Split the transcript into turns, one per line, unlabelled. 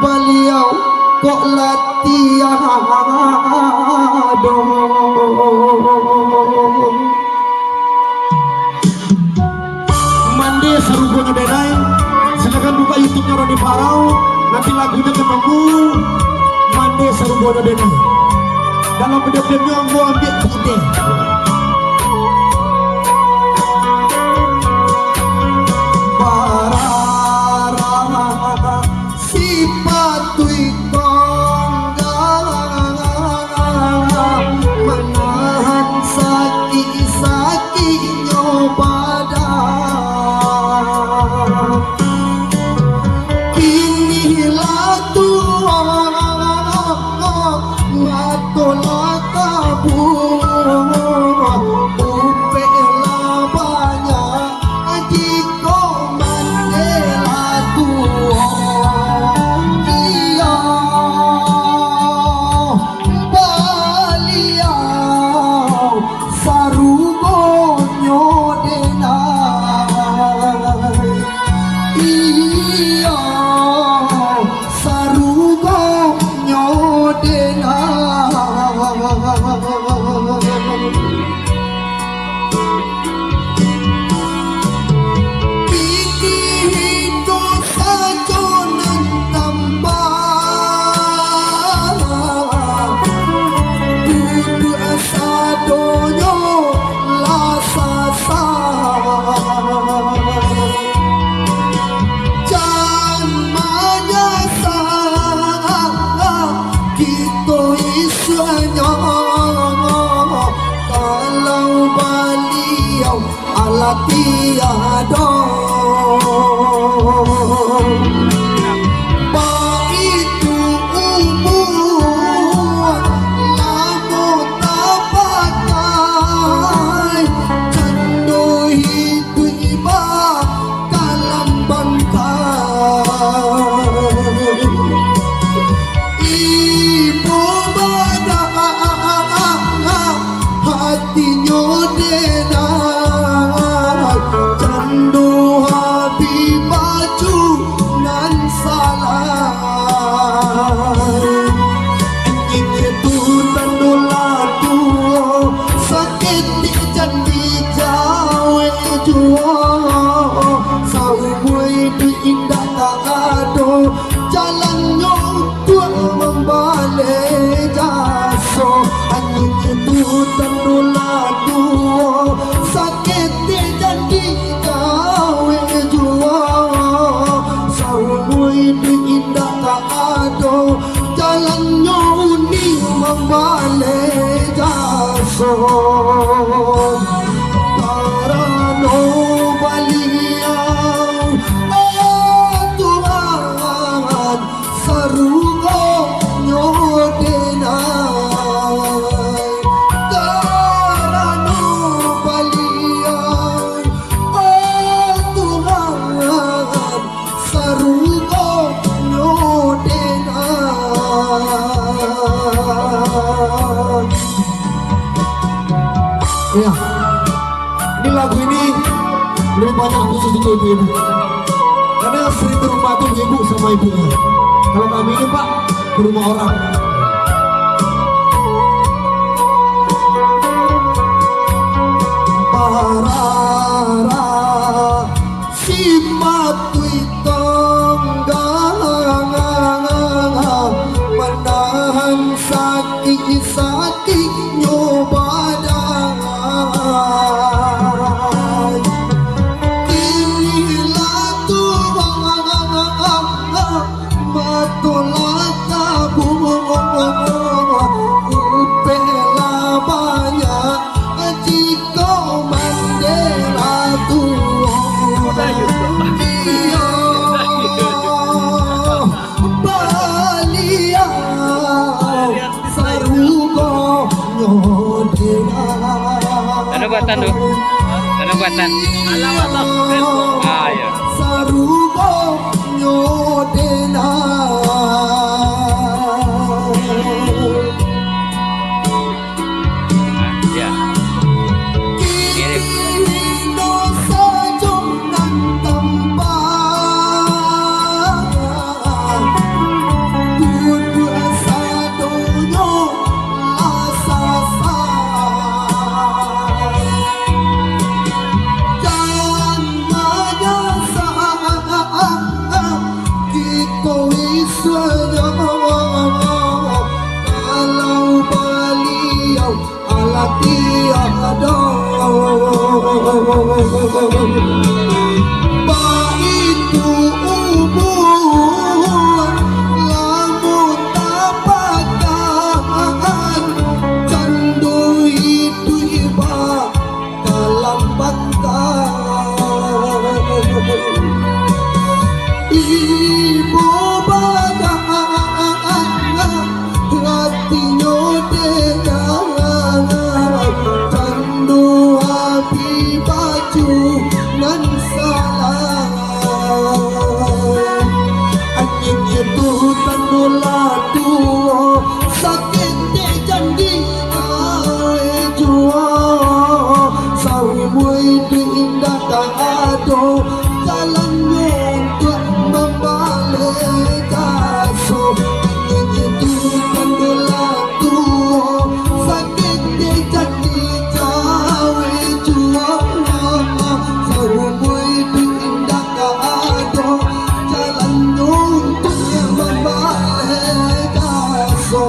beliau kok latihan mandi serupa ngedenai. Silakan buka YouTube-nya Roni Farau, nanti lagunya ketemu. Mandi serupa ngedenai. Dalam video-video gua ambil ide. Tiada baitu umur lamu tak pakai candu hidup iba kalam bangkai ibu badak hatinya dena jalannya untuk membalik jaso angin itu tanduladu sakit jadi gawe jual saumui diindah tak ada jalannya uni membalik jaso karena beliau ya, ini lagu ini lebih banyak khusus untuk ibu-ibu karena sering ke rumah tuh ibu sama ibunya. Kalau kami ini Pak ke rumah orang. Parara si matui tonggang menahan sakit nyobadan
Ano buatan tu? Ano buatan? Alamat lah. Ah ya.
Sarugo nyodena.
Ya.
kalau beliau ala tiada baitu umur lamun tapakan candu itu iba dalam bangkai ibu badan hatinya dengar candu api baju nan salah anjing itu tandu ladu sakit de janji awe jua sawi mui indah tak ado jalan untuk membalik kaso anjing itu tandu ladu sakit de janji awe jua sawi mui indah tak ado jalan untuk membalik kaso